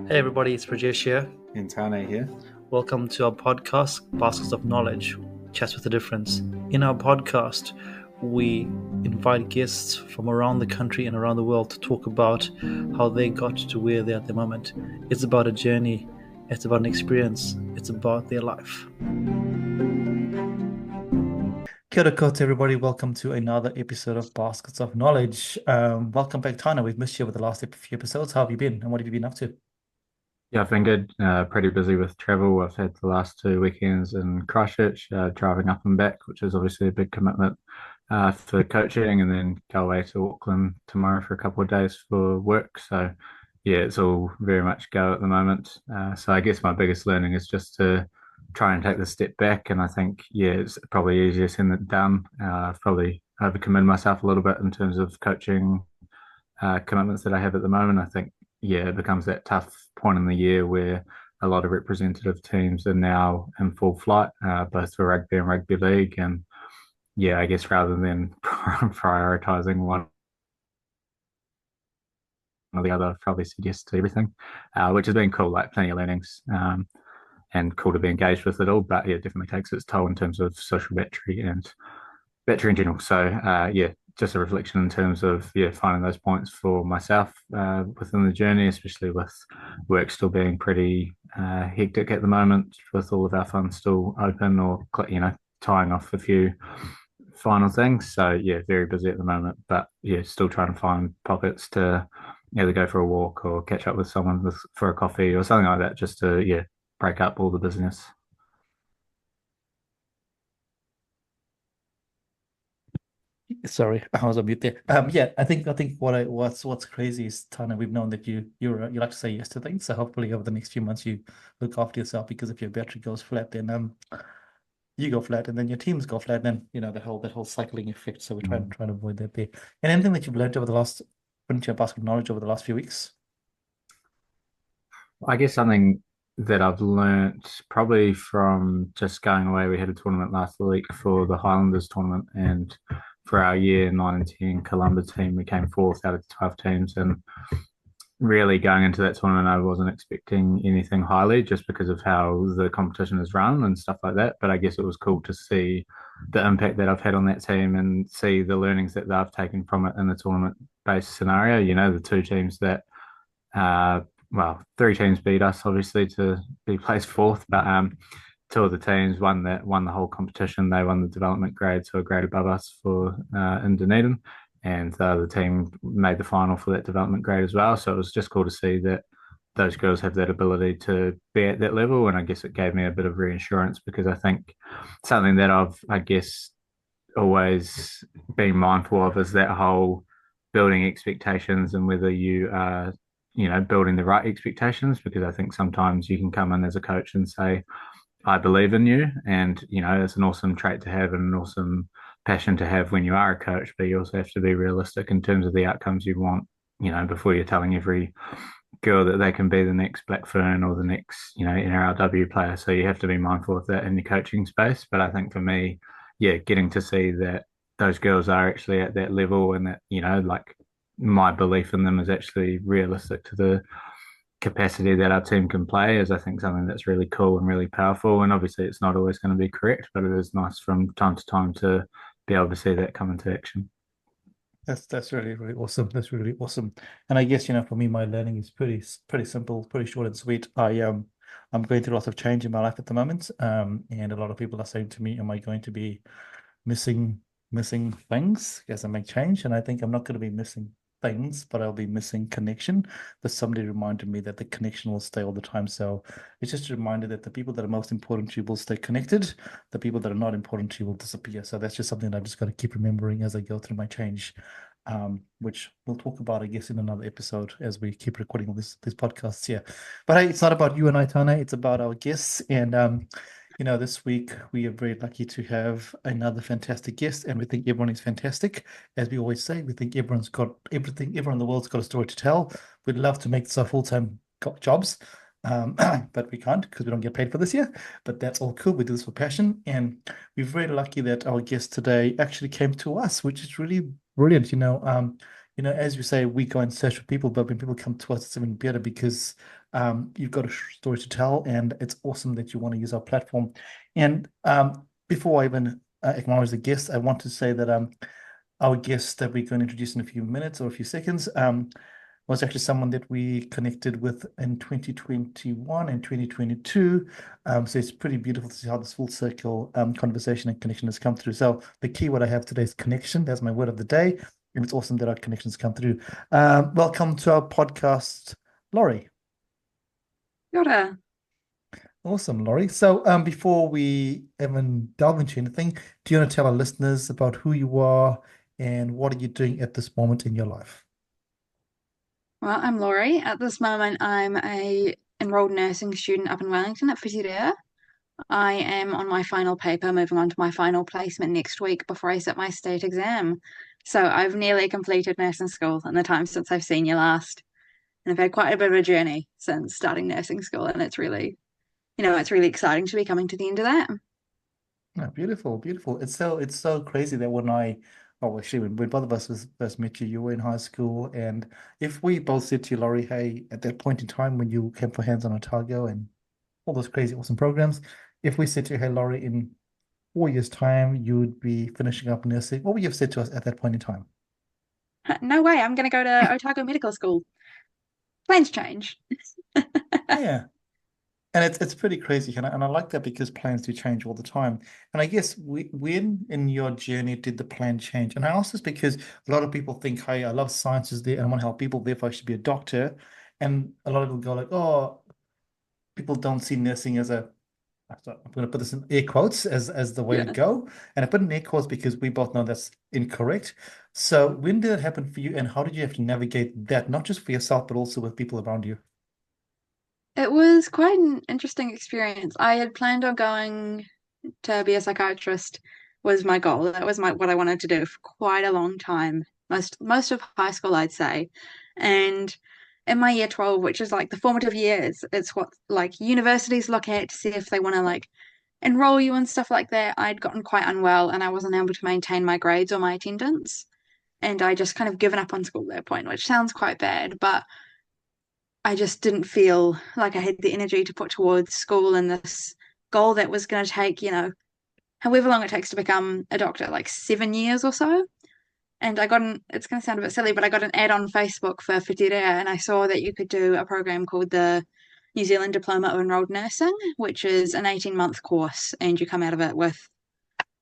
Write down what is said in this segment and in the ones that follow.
Hey everybody, it's Rajesh here. And Tane here. Welcome to our podcast, Baskets of Knowledge, Chats with a Difference. In our podcast, we invite guests from around the country and around the world to talk about how they got to where they're at the moment. It's about a journey, it's about an experience, it's about their life. Kia ora koutou, everybody. Welcome to another episode of Baskets of Knowledge. Welcome back, Tana. We've missed you over the last few episodes. How have you been and what have you been up to? Yeah, I've been good. Pretty busy with travel. I've had the last 2 weekends in Christchurch, driving up and back, which is obviously a big commitment for coaching, and then go away to Auckland tomorrow for a couple of days for work. So, yeah, it's all very much go at the moment. So, I guess my biggest learning is just to try and take the step back. And I think, yeah, it's probably easier said than done. I've probably overcommitted myself a little bit in terms of coaching commitments that I have at the moment. I think, yeah, it becomes that tough point in the year where a lot of representative teams are now in full flight, both for rugby and rugby league. And yeah, I guess rather than prioritizing one or the other, I've probably said yes to everything, which has been cool, like plenty of learnings. And cool to be engaged with it all, but yeah, it definitely takes its toll in terms of social battery and battery in general. So yeah, just a reflection in terms of finding those points for myself within the journey, especially with work still being pretty hectic at the moment, with all of our funds still open or tying off a few final things. So yeah, very busy at the moment, but yeah, still trying to find pockets to either go for a walk or catch up with someone for a coffee or something like that, just to break up all the business. Sorry, I was on mute there. Yeah, I think what's crazy is, Tana, we've known that you like to say yes to things. So hopefully over the next few months you look after yourself, because if your battery goes flat, then you go flat, and then your teams go flat, then that whole cycling effect. So we're trying to avoid that there. And anything that you've learned over the last, put into your basket of knowledge over the last few weeks? I guess something that I've learnt probably from just going away. We had a tournament last week for the Highlanders tournament, and for our year 9 and 10 Columba team, we came fourth out of 12 teams. And really going into that tournament, I wasn't expecting anything highly just because of how the competition is run and stuff like that. But I guess it was cool to see the impact that I've had on that team and see the learnings that they've taken from it in the tournament based scenario. The two teams that uh, well, three teams beat us obviously to be placed fourth, but two of the teams won the whole competition. They won the development grade, so a grade above us for in Dunedin, and the other team made the final for that development grade as well. So it was just cool to see that those girls have that ability to be at that level, and I guess it gave me a bit of reassurance because I think something that I guess always been mindful of is that whole building expectations and whether you are building the right expectations, because I think sometimes you can come in as a coach and say, I believe in you. And, it's an awesome trait to have and an awesome passion to have when you are a coach, but you also have to be realistic in terms of the outcomes you want, before you're telling every girl that they can be the next Black Fern or the next, NRLW player. So you have to be mindful of that in the coaching space. But I think for me, yeah, getting to see that those girls are actually at that level and that, like my belief in them is actually realistic to the capacity that our team can play is, I think, something that's really cool and really powerful. And obviously, it's not always going to be correct, but it is nice from time to time to be able to see that come into action. That's really, really awesome. That's really awesome. And I guess, for me, my learning is pretty simple, pretty short and sweet. I'm going through lots of change in my life at the moment. And a lot of people are saying to me, am I going to be missing things as I make change? And I think I'm not going to be missing things, but I'll be missing connection. But somebody reminded me that the connection will stay all the time. So it's just a reminder that the people that are most important to you will stay connected. The people that are not important to you will disappear. So that's just something that I've just got to keep remembering as I go through my change. Which we'll talk about, I guess, in another episode as we keep recording all these podcasts here. But hey, it's not about you and I, Tana. It's about our guests. And this week we are very lucky to have another fantastic guest, and we think everyone is fantastic. As we always say, we think everyone's got everything, everyone in the world's got a story to tell. We'd love to make this our full-time jobs, but we can't because we don't get paid for this year. But that's all cool. We do this for passion, and we're very lucky that our guest today actually came to us, which is really brilliant. as you say, we go and search for people, but when people come to us, it's even better because you've got a story to tell, and it's awesome that you want to use our platform. And before I even acknowledge the guest, I want to say that our guest that we're going to introduce in a few minutes or a few seconds was actually someone that we connected with in 2021 and 2022. So it's pretty beautiful to see how this full circle conversation and connection has come through. So the key word I have today is connection. That's my word of the day. And it's awesome that our connections come through. Welcome to our podcast, Lori. Kia ora. Awesome, Lori. So before we even delve into anything, do you want to tell our listeners about who you are and what are you doing at this moment in your life? Well, I'm Lori. At this moment, I'm a enrolled nursing student up in Wellington at Whitirea. I am on my final paper, moving on to my final placement next week before I sit my state exam. So I've nearly completed nursing school in the time since I've seen you last. And I've had quite a bit of a journey since starting nursing school, and it's really exciting to be coming to the end of that. Oh, beautiful, beautiful. It's so crazy that actually when both of us first met you, you were in high school, and if we both said to you, Laurie, hey, at that point in time when you came for Hands on Otago and all those crazy awesome programs, if we said to you, hey, Laurie, in 4 years' time, you would be finishing up nursing, what would you have said to us at that point in time? No way, I'm going to go to Otago Medical School. Plans change. Yeah. And it's pretty crazy, and I like that because plans do change all the time. And I guess when in your journey did the plan change? And I ask this because a lot of people think, hey, I love sciences there and I want to help people, therefore I should be a doctor. And a lot of people go like, oh, people don't see nursing as I'm going to put this in air quotes as the way to Yeah. go. And I put in air quotes because we both know that's incorrect. So when did it happen for you, and how did you have to navigate that, not just for yourself, but also with people around you? It was quite an interesting experience. I had planned on going to be a psychiatrist was my goal. That was my what I wanted to do for quite a long time. Most of high school, I'd say. And in my year 12, which is like the formative years, it's what like universities look at to see if they want to like enroll you and stuff like that. I'd gotten quite unwell and I wasn't able to maintain my grades or my attendance. And I just kind of given up on school at that point, which sounds quite bad, but I just didn't feel like I had the energy to put towards school and this goal that was going to take, however long it takes to become a doctor, like 7 years or so. And it's going to sound a bit silly, but I got an ad on Facebook for Whitirea and I saw that you could do a program called the New Zealand Diploma of Enrolled Nursing, which is an 18-month course. And you come out of it with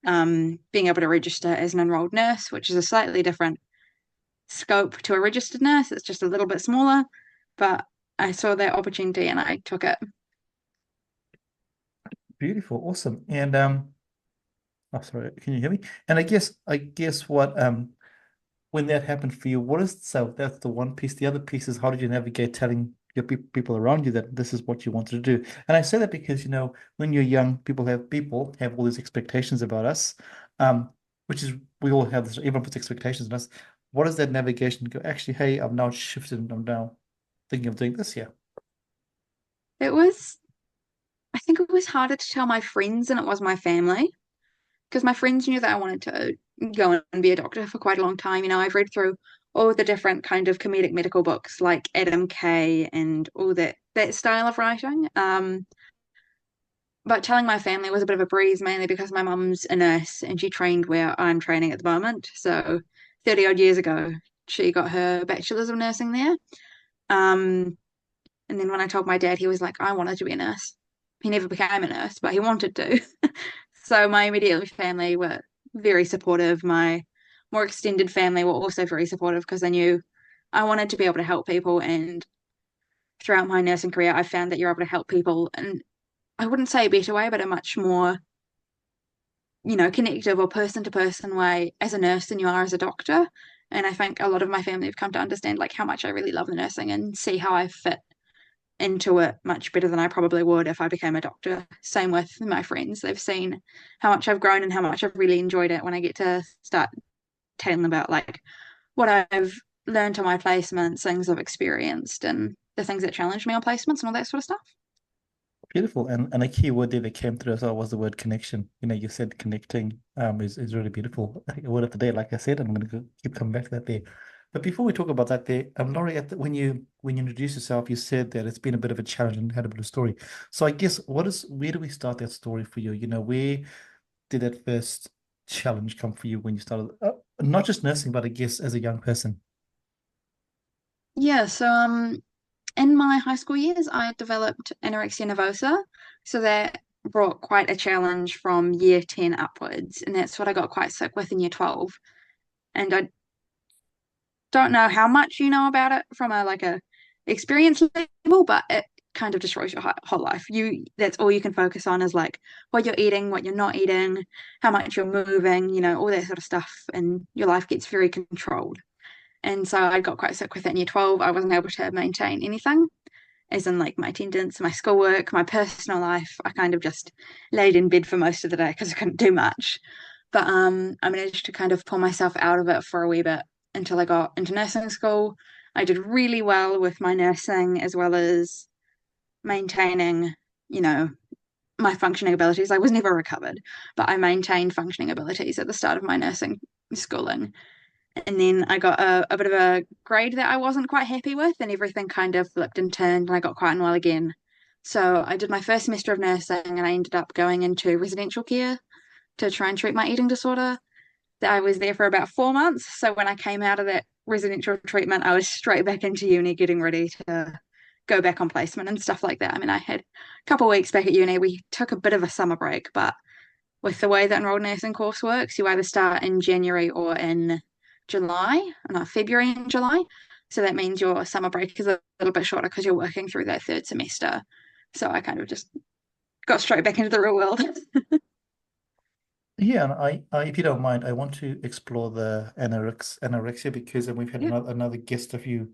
being able to register as an enrolled nurse, which is a slightly different scope to a registered nurse. It's just a little bit smaller, but I saw that opportunity and I took it. Beautiful, awesome. And oh, sorry, can you hear me? And I guess what when that happened for you, so that's the one piece. The other piece is how did you navigate telling your people around you that this is what you wanted to do? And I say that because when you're young, people have all these expectations about us, um, which is we all have this. Everyone puts expectations on us. What does that navigation go? Actually, hey, I've now shifted and I'm now thinking of doing this here. It was, I think it was harder to tell my friends than it was my family because my friends knew that I wanted to go and be a doctor for quite a long time. I've read through all the different kind of comedic medical books like Adam Kay and all that style of writing. But telling my family was a bit of a breeze, mainly because my mum's a nurse and she trained where I'm training at the moment. So 30 odd years ago, she got her bachelor's of nursing there. Um, and then when I told my dad, he was like, I wanted to be a nurse. He never became a nurse, but he wanted to. So my immediate family were very supportive. My more extended family were also very supportive because they knew I wanted to be able to help people. And throughout my nursing career, I found that you're able to help people, and I wouldn't say a better way, but a much more, connective or person to person way as a nurse than you are as a doctor. And I think a lot of my family have come to understand like how much I really love the nursing and see how I fit into it much better than I probably would if I became a doctor. Same with my friends. They've seen how much I've grown and how much I've really enjoyed it when I get to start telling them about like what I've learned on my placements, things I've experienced, and the things that challenge me on placements and all that sort of stuff. Beautiful. And a key word there that came through as well was the word connection. You said connecting is really beautiful. A word of the day, like I said, I'm going to keep coming back to that there. But before we talk about that, there, Laurie, when you introduced yourself, you said that it's been a bit of a challenge and had a bit of story. So I guess where do we start that story for you? Where did that first challenge come for you when you started, not just nursing, but I guess as a young person? Yeah, so in my high school years, I developed anorexia nervosa. So that brought quite a challenge from year 10 upwards. And that's what I got quite sick with in year 12. And I don't know how much you know about it from a experience level, but it kind of destroys your whole life. That's all you can focus on is like what you're eating, what you're not eating, how much you're moving, all that sort of stuff. And your life gets very controlled. And so I got quite sick with it in year 12. I wasn't able to maintain anything, as in like my attendance, my schoolwork, my personal life. I kind of just laid in bed for most of the day because I couldn't do much. But I managed to kind of pull myself out of it for a wee bit until I got into nursing school. I did really well with my nursing as well as maintaining, you know, my functioning abilities. I was never recovered, but I maintained functioning abilities at the start of my nursing schooling. And then I got a bit of a grade that I wasn't quite happy with, and everything kind of flipped and turned, and I got quite unwell again. So I did my first semester of nursing, and I ended up going into residential care to try and treat my eating disorder. I was there for about 4 months. So when I came out of that residential treatment, I was straight back into uni, getting ready to go back on placement and stuff like that. I mean, I had a couple of weeks back at uni. We took a bit of a summer break, but with the way that enrolled nursing course works, you either start in January or in July, not February and July. So that means your summer break is a little bit shorter because you're working through that third semester. So I kind of just got straight back into the real world. Yeah, and if you don't mind, I want to explore the anorexia because we've had Yeah, another guest of you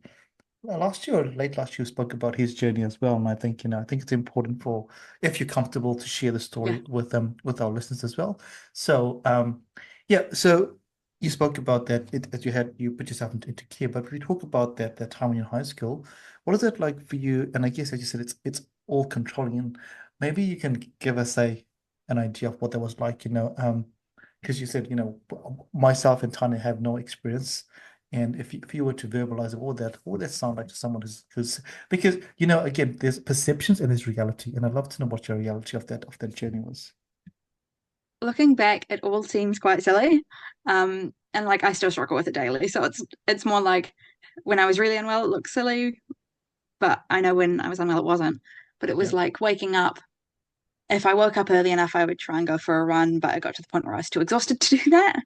last year or late last year spoke about his journey as well. And I think, I think it's important for if you're comfortable to share the yeah. story with our listeners as well. So yeah, so you spoke about that you put yourself into care, but we talk about that time in your high school. What is it like for you? And I guess as you said, it's all controlling. And maybe you can give us an idea of what that was like, because you said, myself and Tanya have no experience. And if you were to verbalize it, what would that sound like to someone who's because again, there's perceptions and there's reality, and I'd love to know what your reality of that journey was. Looking back, it all seems quite silly. And like I still struggle with it daily. So it's more like when I was really unwell, it looked silly, but I know when I was unwell, it wasn't. But it Yeah. was like waking up. If I woke up early enough, I would try and go for a run, but I got to the point where I was too exhausted to do that.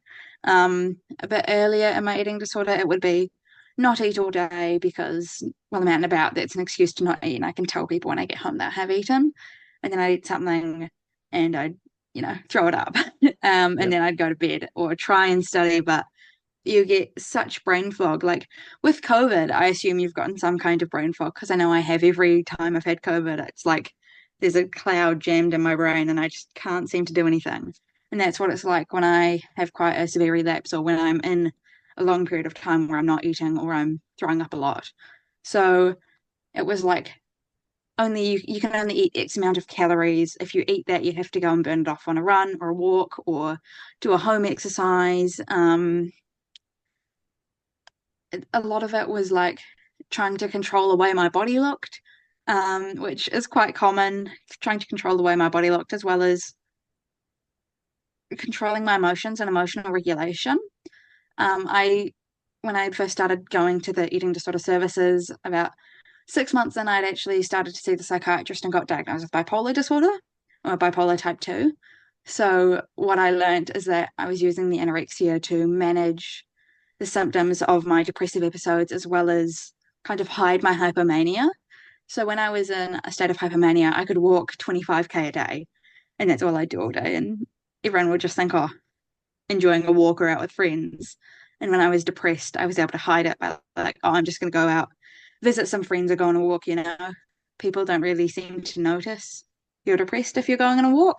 A bit earlier in my eating disorder, it would be not eat all day because, well, I'm out and about. That's an excuse to not eat. And I can tell people when I get home that I have eaten. And then I'd eat something and I'd, throw it up. And Yeah. then I'd go to bed or try and study. But you get such brain fog. Like with COVID, I assume you've gotten some kind of brain fog because I know I have every time I've had COVID. It's like there's a cloud jammed in my brain and I just can't seem to do anything. And that's what it's like when I have quite a severe relapse or when I'm in a long period of time where I'm not eating or I'm throwing up a lot. So it was like only you can only eat X amount of calories. If you eat that, you have to go and burn it off on a run or a walk or do a home exercise. A lot of it was like trying to control the way my body looked, which is quite common, trying to control the way my body looked, as well as controlling my emotions and emotional regulation. I, when I first started going to the eating disorder services, about 6 months in, I'd actually started to see the psychiatrist and got diagnosed with bipolar disorder or bipolar type 2. So what I learned is that I was using the anorexia to manage the symptoms of my depressive episodes as well as kind of hide my hypomania. So when I was in a state of hypomania, I could walk 25K a day, and that's all I do all day. And everyone would just think, oh, enjoying a walk or out with friends. And when I was depressed, I was able to hide it by like, oh, I'm just going to go out, visit some friends or go on a walk. People don't really seem to notice you're depressed if you're going on a walk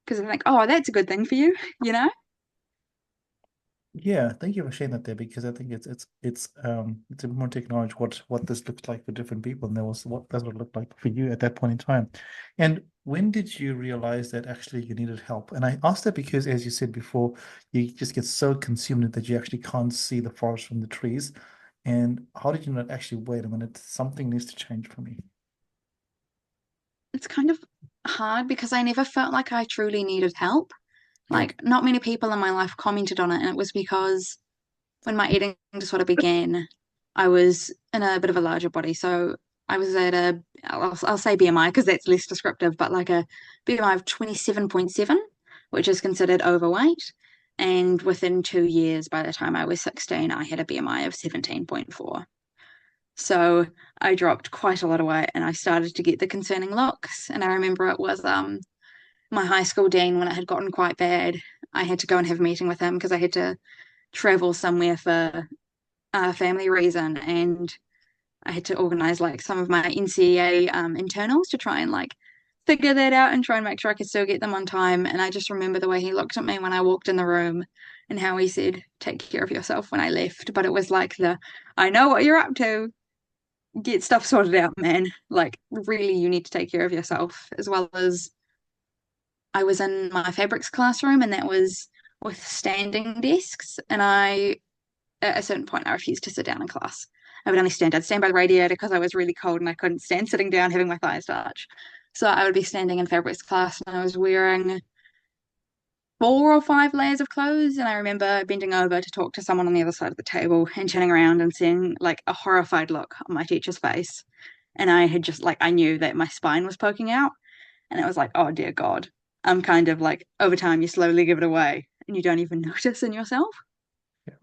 because they think, oh, that's a good thing for you, you know? Yeah, thank you for sharing that there because I think it's important to acknowledge what this looks like for different people, and that's what it looked like for you at that point in time. And when did you realize that actually you needed help? And I asked that because, as you said before, you just get so consumed that you actually can't see the forest from the trees. And how did you not actually wait a minute? Something needs to change for me. It's kind of hard because I never felt like I truly needed help. Yep. Like, not many people in my life commented on it, and it was because when my eating disorder began, I was in a bit of a larger body. So I was at I'll say BMI because that's less descriptive, but like a BMI of 27.7, which is considered overweight. And within 2 years, by the time I was 16, I had a BMI of 17.4. So I dropped quite a lot of weight and I started to get the concerning looks. And I remember it was my high school dean when it had gotten quite bad. I had to go and have a meeting with him because I had to travel somewhere for a family reason, and I had to organize like some of my NCEA internals to try and like figure that out and try and make sure I could still get them on time. And I just remember the way he looked at me when I walked in the room and how he said, "Take care of yourself," when I left. But it was like I know what you're up to. Get stuff sorted out, man. Like, really, you need to take care of yourself. As well as I was in my fabrics classroom, and that was with standing desks. And at a certain point, I refused to sit down in class. I would only stand. I'd stand by the radiator because I was really cold and I couldn't stand sitting down having my thighs touch. So I would be standing in fabrics class and I was wearing 4 or 5 layers of clothes. And I remember bending over to talk to someone on the other side of the table and turning around and seeing like a horrified look on my teacher's face. And I had just like, I knew that my spine was poking out. And it was like, oh dear God. I'm kind of like, over time, you slowly give it away and you don't even notice in yourself. Yeah.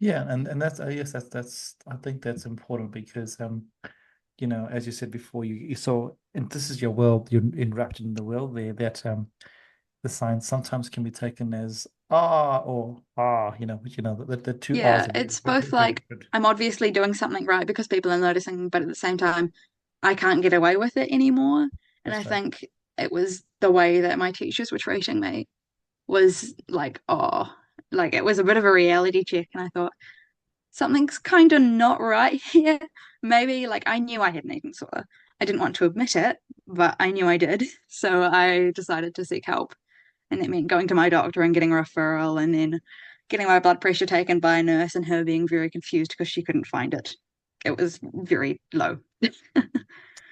Yeah, and that's yes, that's I think that's important because as you said before, you saw, and this is your world, you're enwrapped in the world there, that the signs sometimes can be taken as or but the two R's Yeah, are it's very, both very like different. I'm obviously doing something right because people are noticing, but at the same time, I can't get away with it anymore. And I That's right. think it was the way that my teachers were treating me was like, oh, like it was a bit of a reality check. And I thought, something's kind of not right here. Maybe like I knew I had an eating disorder. I didn't want to admit it, but I knew I did. So I decided to seek help. And that meant going to my doctor and getting a referral and then getting my blood pressure taken by a nurse and her being very confused because she couldn't find it. It was very low.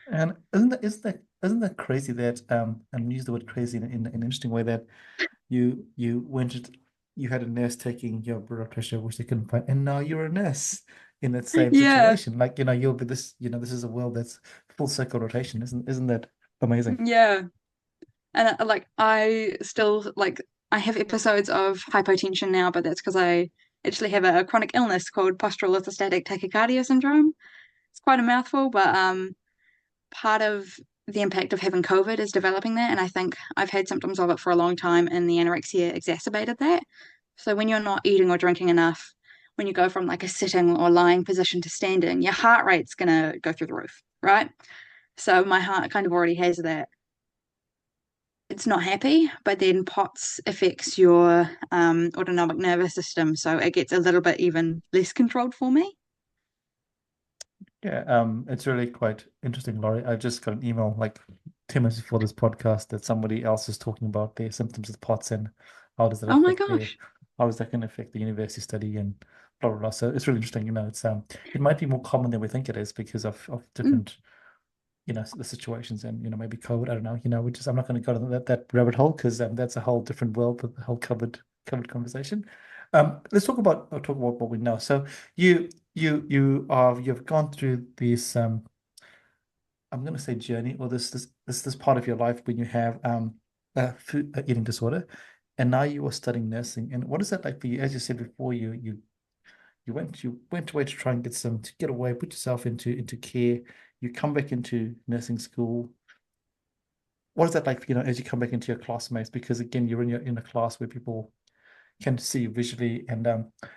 And isn't that crazy that and use the word crazy in an interesting way, that you you had a nurse taking your blood pressure which they couldn't find, and now you're a nurse in that same Yeah, situation. Like, you'll be this is a world that's full circle rotation. Isn't that amazing? yeah. And like I still like I have episodes of hypotension now, but that's because I actually have a chronic illness called postural orthostatic tachycardia syndrome. It's quite a mouthful, but part of the impact of having COVID is developing that. And I think I've had symptoms of it for a long time, and the anorexia exacerbated that. So when you're not eating or drinking enough, when you go from like a sitting or lying position to standing, your heart rate's going to go through the roof, right? So my heart kind of already has that. It's not happy, but then POTS affects your autonomic nervous system. So it gets a little bit even less controlled for me. Yeah, it's really quite interesting, Laurie. I just got an email like 10 minutes before this podcast that somebody else is talking about their symptoms of POTS and how does that Oh my affect their gosh. how is that going to affect the university study and blah blah blah. So it's really interesting. It's it might be more common than we think it is because of Mm, different the situations, and maybe COVID. I don't know. I'm not going to go to that rabbit hole because that's a whole different world with a whole covered conversation. Let's talk about what we know. So you've gone through this I'm going to say journey, or this part of your life when you have a food eating disorder, and now you are studying nursing. And what is that like for you? As you said before, you went away to try and to get away, put yourself into care. You come back into nursing school. What is that like, as you come back into your classmates? Because again, you're in a class where people can see you visually, and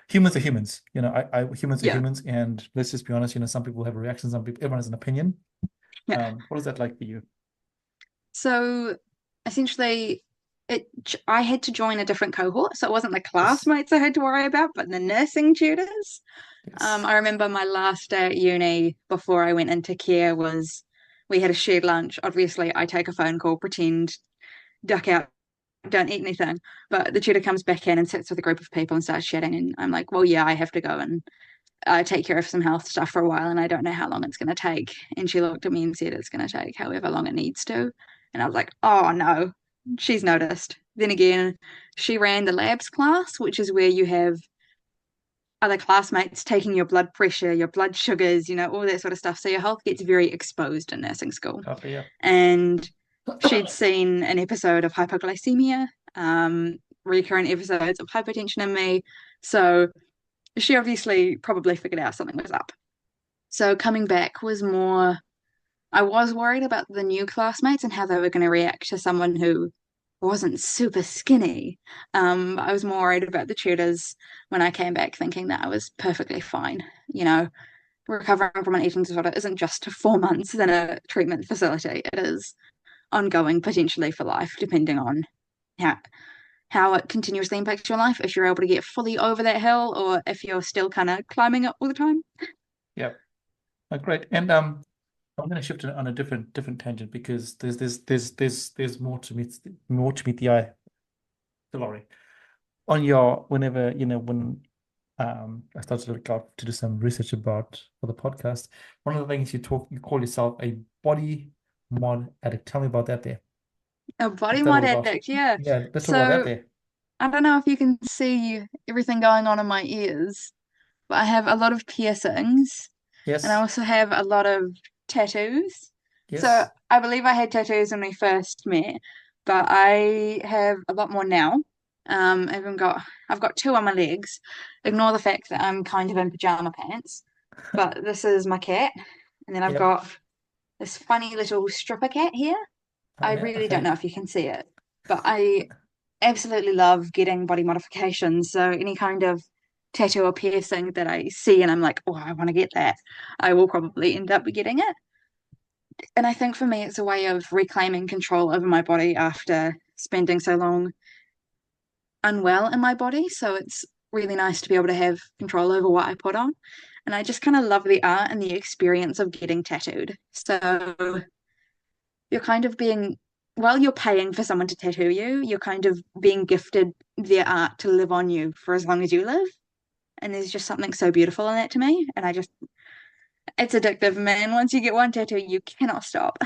humans are humans. Humans are yeah. humans, and let's just be honest. Some people have reactions. Some people, everyone has an opinion. Yeah. What is that like for you? So essentially, I had to join a different cohort. So it wasn't the Yes, classmates I had to worry about, but the nursing tutors. yes. I remember my last day at uni before I went into care was we had a shared lunch. Obviously, I take a phone call, pretend, duck out, don't eat anything. But the tutor comes back in and sits with a group of people and starts chatting. And I'm like, well, yeah, I have to go and take care of some health stuff for a while, and I don't know how long it's going to take. And she looked at me and said it's going to take however long it needs to. And I was like, oh no, she's noticed. Then again, she ran the labs class, which is where you have other classmates taking your blood pressure, your blood sugars, all that sort of stuff. So your health gets very exposed in nursing school. Okay, yeah. And she'd seen an episode of hypoglycemia, recurrent episodes of hypertension in me. So she obviously probably figured out something was up. So coming back was more, I was worried about the new classmates and how they were going to react to someone who wasn't super skinny. I was more worried about the tutors when I came back, thinking that I was perfectly fine. Recovering from an eating disorder isn't just 4 months in a treatment facility. It is ongoing, potentially for life, depending on how it continuously impacts your life, if you're able to get fully over that hill or if you're still kind of climbing up all the time. Yeah. Great. And I'm going to shift it on a different tangent because there's more to meet the eye, Lori. On your whenever when I started to look out to do some research about for the podcast, one of the things you call yourself a body mod addict. Tell me about that there. A body What's that mod all about? addict, yeah. Yeah, let's talk about that So there. I don't know if you can see everything going on in my ears, but I have a lot of piercings and I Yes, also have a lot of tattoos. So yes, I believe I had tattoos when we first met, but I have a lot more now. I've got two on my legs. Ignore the fact that I'm kind of in pajama pants, but this is my cat, and then I've yep. got this funny little stripper cat here. Oh I yeah, really don't okay. know if you can see it, but I absolutely love getting body modifications. So any kind of tattoo or piercing that I see and I'm like, oh, I want to get that, I will probably end up getting it. And I think for me, it's a way of reclaiming control over my body after spending so long unwell in my body. So it's really nice to be able to have control over what I put on. And I just kind of love the art and the experience of getting tattooed. So you're kind of being, while you're paying for someone to tattoo you, you're kind of being gifted their art to live on you for as long as you live. And there's just something so beautiful in that to me. And it's addictive, man. Once you get one tattoo, you cannot stop.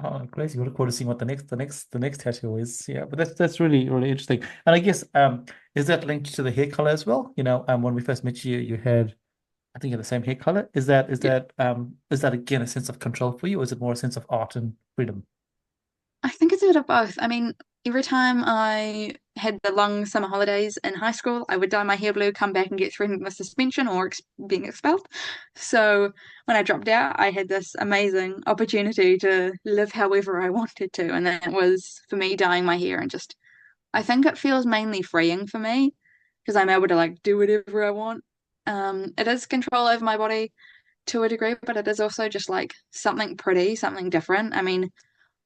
Oh, crazy. We look forward to seeing what the next tattoo is. Yeah, but that's really interesting. And I guess is that linked to the hair color as well? When we first met you, you had I think you had the same hair color. Is that again a sense of control for you, or is it more a sense of art and freedom? I think it's a bit of both. I mean, every time I had the long summer holidays in high school, I would dye my hair blue, come back and get threatened with suspension or being expelled. So when I dropped out, I had this amazing opportunity to live however I wanted to. And that was for me dyeing my hair and just, I think it feels mainly freeing for me because I'm able to like do whatever I want. It is control over my body to a degree, but it is also just like something pretty, something different. I mean,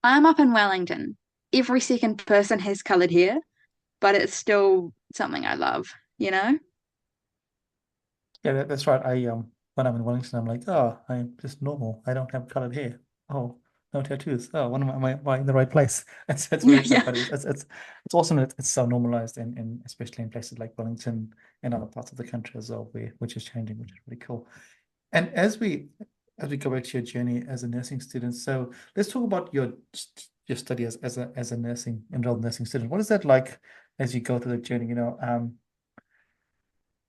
I'm up in Wellington. Every second person has coloured hair, but it's still something I love, you know? Yeah, that's right. I when I'm in Wellington, I'm like, oh, I'm just normal. I don't have colored hair. Oh, no tattoos. Oh, when am I in the right place? It's Yeah, really so yeah. funny. It's awesome that it's so normalized and especially in places like Wellington and other parts of the country as well, which is changing, which is really cool. And as we go back to your journey as a nursing student, so let's talk about your study as a enrolled nursing student. What is that like as you go through the journey?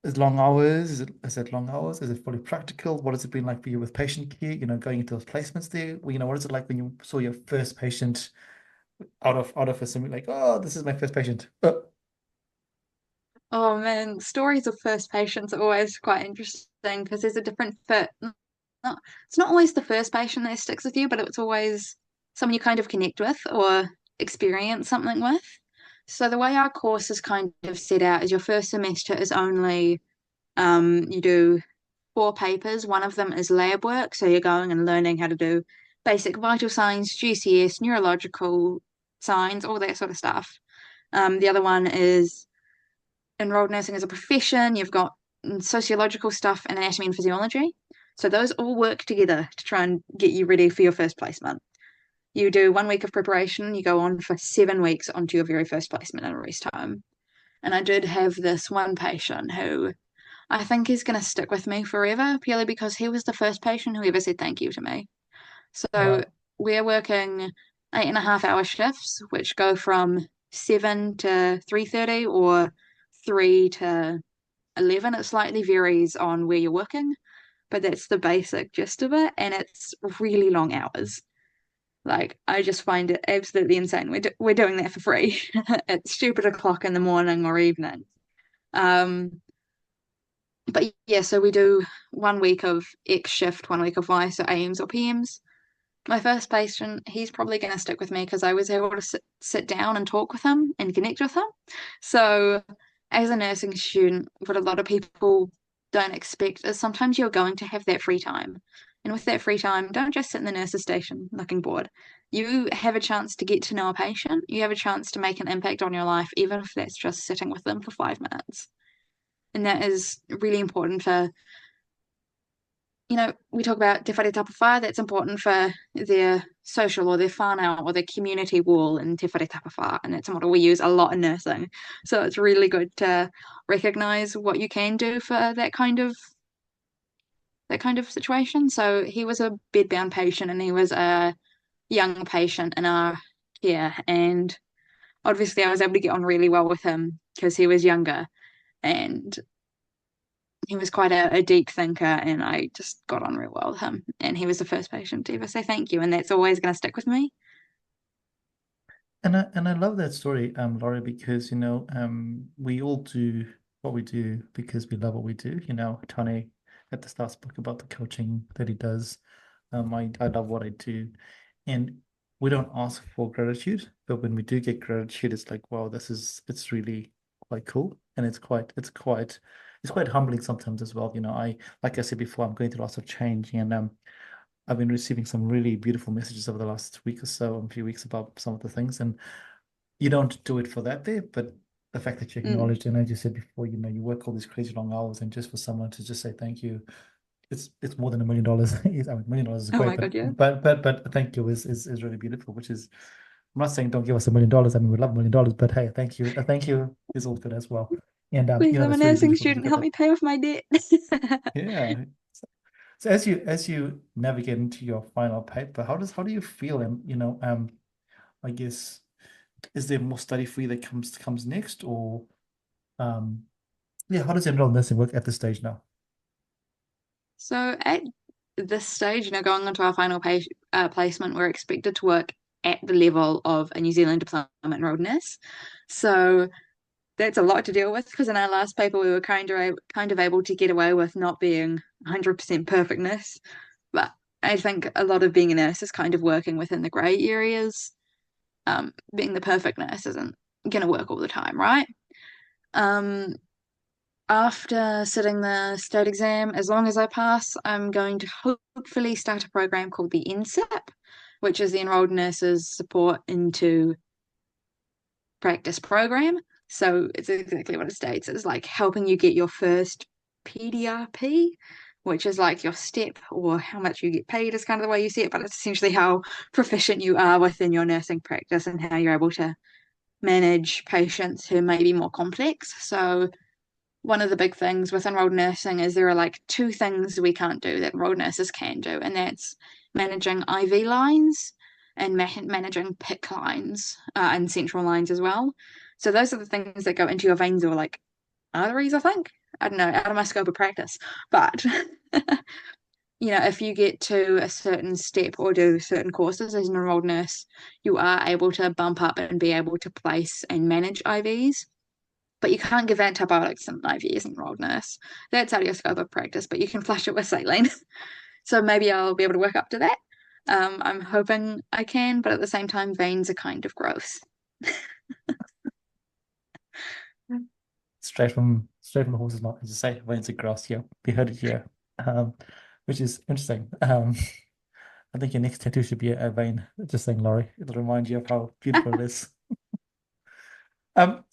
Is long hours? Is it long hours? Is it fully practical? What has it been like for you with patient care? Going into those placements there. What is it like when you saw your first patient out of a semi like, oh, this is my first patient. Oh man, stories of first patients are always quite interesting because there's a different fit. It's not always the first patient that sticks with you, but it's always someone you kind of connect with or experience something with. So the way our course is kind of set out is your first semester is only you do 4 papers. One of them is lab work, so you're going and learning how to do basic vital signs, GCS, neurological signs, all that sort of stuff. The other one is enrolled nursing as a profession. You've got sociological stuff and anatomy and physiology. So those all work together to try and get you ready for your first placement. You do 1 week of preparation, you go on for 7 weeks onto your very first placement in a rest home. And I did have this one patient who I think is going to stick with me forever, purely because he was the first patient who ever said thank you to me. So Wow. we're working 8.5 hour shifts, which go from 7 to 3:30 or 3 to 11. It slightly varies on where you're working, but that's the basic gist of it. And it's really long hours. Like, I just find it absolutely insane. We're doing that for free at stupid o'clock in the morning or evening. Um, but yeah, so we do 1 week of X shift, 1 week of Y, so AMs or PMs. My first patient, he's probably going to stick with me because I was able to sit down and talk with him and connect with him. So, as a nursing student, what a lot of people don't expect is sometimes you're going to have that free time. And with that free time, don't just sit in the nurse's station looking bored. You have a chance to get to know a patient. You have a chance to make an impact on your life, even if that's just sitting with them for 5 minutes. And that is really important for, we talk about te whare tapawhā, that's important for their social or their whānau or their community wall in te whare tapawhā, and that's a model we use a lot in nursing. So it's really good to recognize what you can do for that kind of situation. So he was a bedbound patient and he was a young patient in our care, and obviously I was able to get on really well with him because he was younger and he was quite a deep thinker, and I just got on real well with him. And he was the first patient to ever say thank you, and that's always going to stick with me. And I love that story, Laurie, because we all do what we do because we love what we do. Tony at the start spoke about the coaching that he does. I love what I do, and we don't ask for gratitude, but when we do get gratitude, it's like, wow, it's really quite cool, and it's quite humbling sometimes as well. Like I said before, I'm going through lots of change, and I've been receiving some really beautiful messages over the last week or so, a few weeks about some of the things. And you don't do it for that day, but the fact that you Mm. acknowledge, and as you said before, you work all these crazy long hours, and just for someone to just say thank you, it's more than $1 million. I mean, $1 million is Oh great, my but God, yeah. thank you is really beautiful. Which is, I'm not saying don't give us $1 million. I mean, we love $1 million, but hey, thank you, thank you is all good as well. And Please, I'm a that's really nursing beautiful that you student. got Help that. me pay off my debt. Yeah. So as you navigate into your final paper, how do you feel? And I guess, is there more study for you that comes next, or um, yeah, how does enroll nursing work at this stage now? So at this stage, going into our final placement, we're expected to work at the level of a New Zealand diploma enrolled nurse. So that's a lot to deal with because in our last paper we were kind of able to get away with not being 100% perfectness. But I think a lot of being a nurse is kind of working within the grey areas. Being the perfect nurse isn't going to work all the time, right? Um, After sitting the state exam, as long as I pass, I'm going to hopefully start a program called the NSAP, which is the Enrolled Nurses Support into Practice program. So it's exactly what it states. It's like helping you get your first PDRP, which is like your step or how much you get paid is kind of the way you see it, but it's essentially how proficient you are within your nursing practice and how you're able to manage patients who may be more complex. So one of the big things with enrolled nursing is there are like two things we can't do that enrolled nurses can do, and that's managing IV lines and managing PIC lines and central lines as well. So those are the things that go into your veins or like arteries, I think. I don't know, out of my scope of practice. But if you get to a certain step or do certain courses as an enrolled nurse, you are able to bump up and be able to place and manage IVs. But you can't give antibiotics in an IV as an enrolled nurse. That's out of your scope of practice, but you can flush it with saline. So maybe I'll be able to work up to that. I'm hoping I can, but at the same time, veins are kind of gross. Straight from the horse's mouth, as you say, when it's a grass. Yeah, we heard it here, um, which is interesting. I think your next tattoo should be a vein, just saying, Laurie. It'll remind you of how beautiful it is. Um,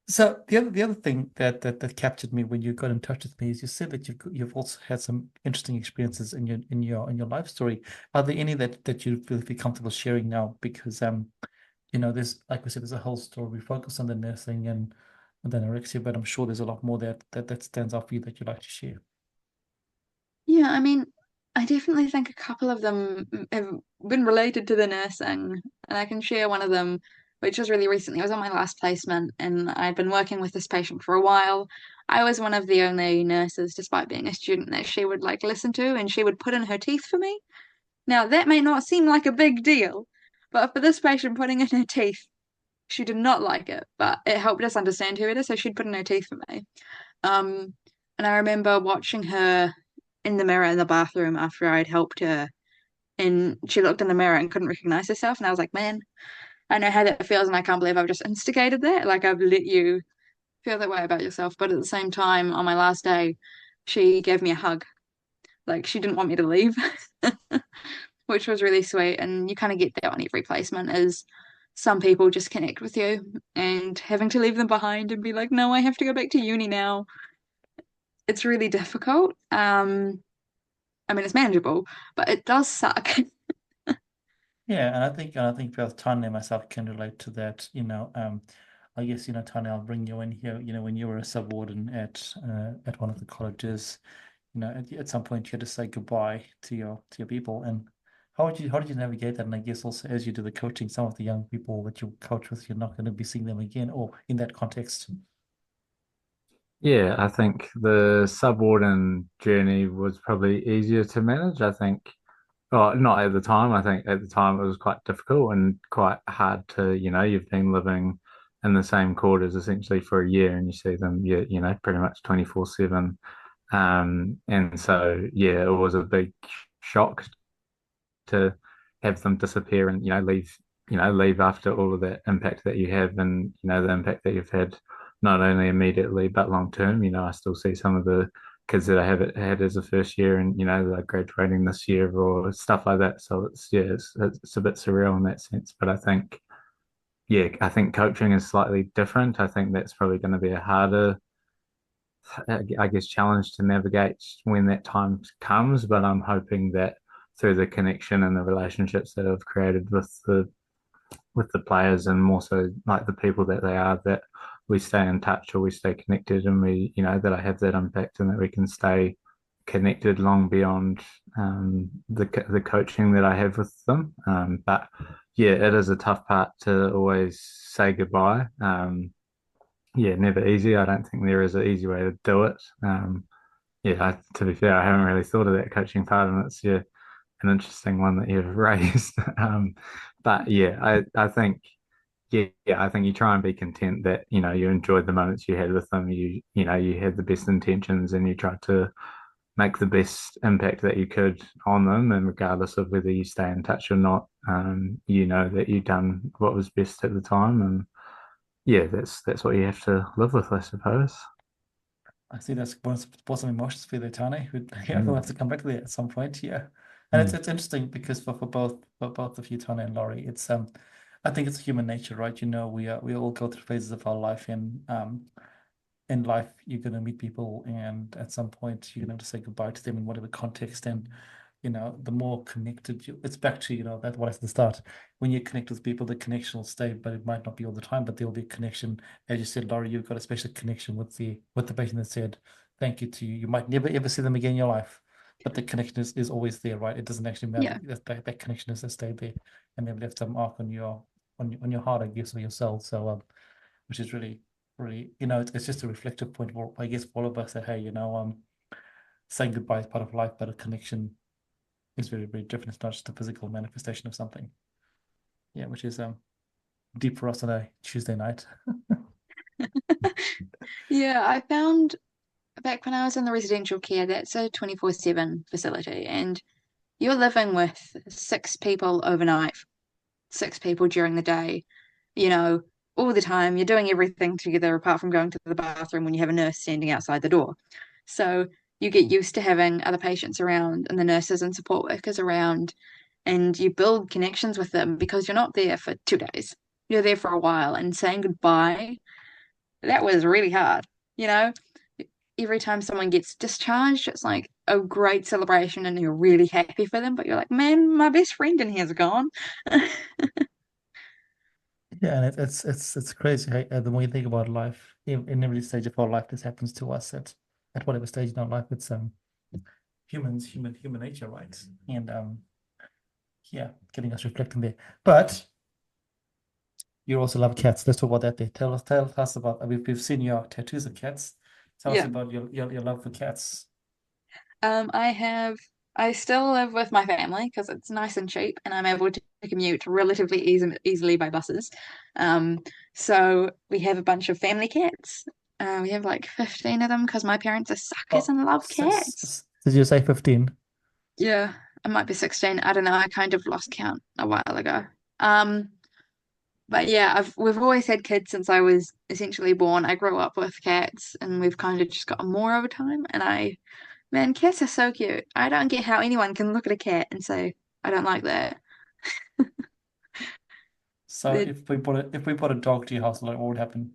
so the other thing that captured me when you got in touch with me is you said that you've also had some interesting experiences in your life story. Are there any that you feel comfortable sharing now? Because there's, like we said, there's a whole story. We focus on the nursing, and anorexia, but I'm sure there's a lot more that stands out for you that you'd like to share. Yeah, I mean, I definitely think a couple of them have been related to the nursing, and I can share one of them, which was really recently. I was on my last placement, and I'd been working with this patient for a while. I was one of the only nurses, despite being a student, that she would like listen to, and she would put in her teeth for me. Now, that may not seem like a big deal, but for this patient putting in her teeth, she did not like it, but it helped us understand who it is, so she'd put in her teeth for me. Um, and I remember watching her in the mirror in the bathroom after I'd helped her, and she looked in the mirror and couldn't recognize herself, and I was like, man, I know how that feels, and I can't believe I've just instigated that. Like I've let you feel that way about yourself. But at the same time, on my last day, she gave me a hug. Like she didn't want me to leave, which was really sweet. And you kind of get that on every placement is some people just connect with you and having to leave them behind and be like, no, I have to go back to uni now. It's really difficult. I mean, it's manageable, but it does suck. Yeah, and I think both Tanya and myself can relate to that. I guess Tanya, I'll bring you in here. When you were a subwarden at one of the colleges, at some point you had to say goodbye to your people. And how did you navigate that? And I guess also as you do the coaching, some of the young people that you coach with, you're not going to be seeing them again, or in that context. Yeah, I think the subwarden journey was probably easier to manage. I think, well, not at the time. I think at the time it was quite difficult and quite hard to, you've been living in the same quarters essentially for a year and you see them, pretty much 24/7. And so, yeah, it was a big shock to have them disappear and leave after all of that impact that you have and the impact that you've had not only immediately but long term. I still see some of the kids that I have had as a first year and they're graduating this year or stuff like that. So it's a bit surreal in that sense. But I think coaching is slightly different. I think that's probably going to be a harder, I guess, challenge to navigate when that time comes. But I'm hoping that through the connection and the relationships that I've created with the players and more so like the people that they are, that we stay in touch or we stay connected and that I have that impact and that we can stay connected long beyond the coaching that I have with them. But yeah, it is a tough part to always say goodbye. Yeah, never easy. I don't think there is an easy way to do it. To be fair, I haven't really thought of that coaching part, and it's an interesting one that you've raised. But yeah, I think you try and be content that you enjoyed the moments you had with them. You had the best intentions, and you tried to make the best impact that you could on them. And regardless of whether you stay in touch or not, you know that you've done what was best at the time, and yeah, that's what you have to live with, I suppose. I see that's brought some emotions for you, Tane. Yeah, we'll Mm, have to come back to that at some point. Yeah, and it's mm, it's interesting because for both of you, Tane and Laurie, I think it's human nature, right? We all go through phases of our life, and in life you're gonna meet people, and at some point you're gonna have to say goodbye to them in whatever context. And the more connected it's back to that what I said at the start. When you connect with people, the connection will stay, but it might not be all the time. But there will be a connection, as you said, Laurie. You've got a special connection with the patient that said thank you to you. You might never ever see them again in your life, but the connection is always there, right? It doesn't actually matter. Yeah. That connection has stayed there, and they've left some mark on your heart, I guess, or your soul. So which is really really it's just a reflective point for, I guess, for all of us, that hey, saying goodbye is part of life, but a connection is very, very different. It's not just a physical manifestation of something. Yeah, which is deep for us on a Tuesday night. Yeah, I found back when I was in the residential care, that's a 24/7 facility, and you're living with six people overnight, six people during the day, you know, all the time. You're doing everything together apart from going to the bathroom when you have a nurse standing outside the door. So you get used to having other patients around and the nurses and support workers around, and you build connections with them because you're not there for 2 days. You're there for a while, and saying goodbye, that was really hard. You know, every time someone gets discharged, it's like a great celebration and you're really happy for them, but you're like, man, my best friend in here's gone. Yeah, and it's crazy how, the more you think about life, in every stage of our life, this happens to us at whatever stage in our life. It's human nature, right? And yeah, getting us reflecting there. But you also love cats. Let's talk about that there. Tell us about. We've seen your tattoos of cats. Tell us Yeah. about your love for cats. I still live with my family because it's nice and cheap, and I'm able to commute relatively easily by buses. Um, so we have a bunch of family cats. We have like 15 of them because my parents are suckers Oh, and love cats. did you say 15? Yeah, it might be 16. I don't know. I kind of lost count a while ago. Um, but yeah, we've always had kids since I was essentially born. I grew up with cats, and we've kind of just gotten more over time. And man, cats are so cute. I don't get how anyone can look at a cat and say, I don't like that. So They're- if we brought a dog to your house, like what would happen?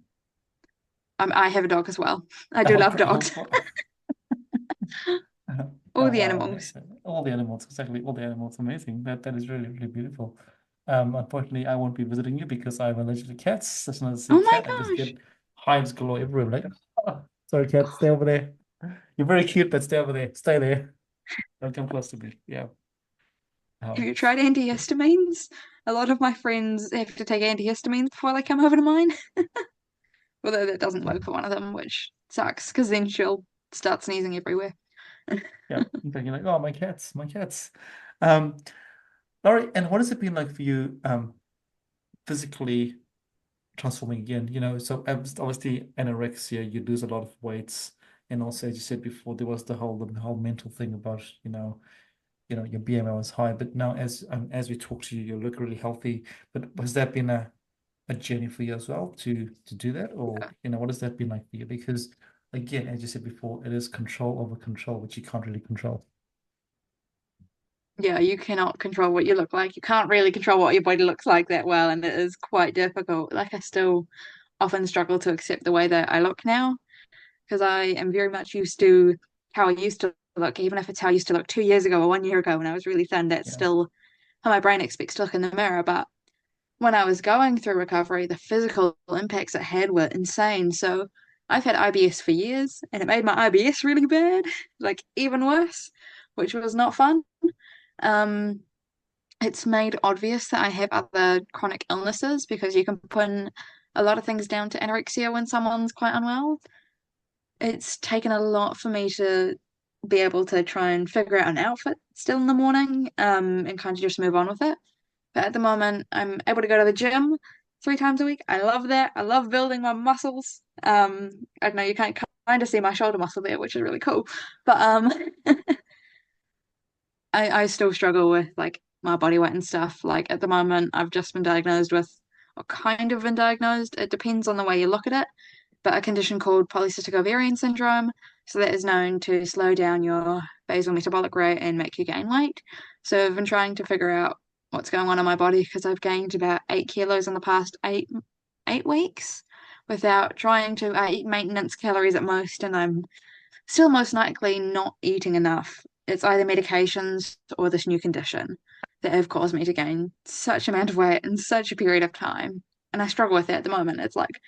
I have a dog as well. I do Oh, love dogs. All oh the wow, animals. amazing. All the animals, exactly, all the animals, amazing. That is really, really beautiful. Unfortunately, I won't be visiting you because I'm allergic to cats. As soon as I see Oh a my cat, I just gosh. get hives galore everywhere. Like, "Oh, sorry, cat, stay over there. You're very cute, but stay over there. Stay there. Don't come close to me." Yeah. Have Um, you tried antihistamines? A lot of my friends have to take antihistamines before they come over to mine. Although that doesn't work for one of them, which sucks because then she'll start sneezing everywhere. yeah. I'm thinking like, oh, my cats, my cats. Um, Laurie, and what has it been like for you, physically transforming again? So obviously anorexia, you lose a lot of weights, and also as you said before, there was the whole mental thing about your BMI was high, but now as we talk to you, you look really healthy. But has that been a journey for you as well to do that, or what has that been like for you? Because again, as you said before, it is control over control, which you can't really control. Yeah, you cannot control what you look like. You can't really control what your body looks like that well, and it is quite difficult. Like I still often struggle to accept the way that I look now because I am very much used to how I used to look, even if it's how I used to look 2 years ago or 1 year ago when I was really thin. That's Yeah, still how my brain expects to look in the mirror. But when I was going through recovery, the physical impacts it had were insane. So I've had IBS for years, and it made my IBS really bad, like even worse, which was not fun. Um, it's made obvious that I have other chronic illnesses because you can put a lot of things down to anorexia when someone's quite unwell. It's taken a lot for me to be able to try and figure out an outfit still in the morning, and kind of just move on with it. But at the moment, I'm able to go to the gym 3 times a week. I love that. I love building my muscles. I don't know, you can't kind of see my shoulder muscle there, which is really cool. But I still struggle with like my body weight and stuff. Like at the moment, I've just been diagnosed with, or kind of been diagnosed. It depends on the way you look at it, but a condition called polycystic ovarian syndrome. So that is known to slow down your basal metabolic rate and make you gain weight. So I've been trying to figure out what's going on in my body because I've gained about 8 kilos in the past eight weeks without trying to. I eat maintenance calories at most, and I'm still most likely not eating enough. It's either medications or this new condition that have caused me to gain such amount of weight in such a period of time. And I struggle with it at the moment. It's like,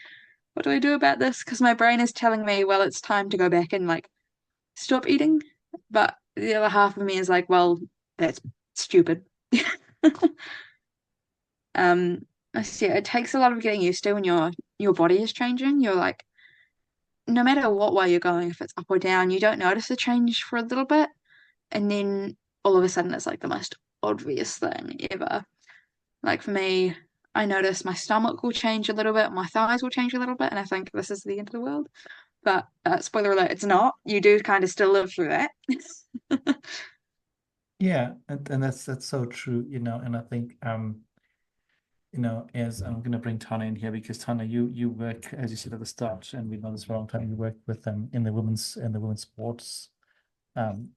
what do I do about this? Because my brain is telling me, well, it's time to go back and like stop eating. But the other half of me is like, well, that's stupid. Um, yeah, it takes a lot of getting used to when your body is changing. You're like, no matter what way you're going, if it's up or down, you don't notice the change for a little bit. And then all of a sudden it's like the most obvious thing ever. Like for me, I notice my stomach will change a little bit, my thighs will change a little bit, and I think this is the end of the world. But spoiler alert, it's not. You do kind of still live through that. yeah, and that's so true. And I think as I'm going to bring Tana in here because Tana, you work, as you said at the start, and we've known this for a long time. You work with them in the women's sports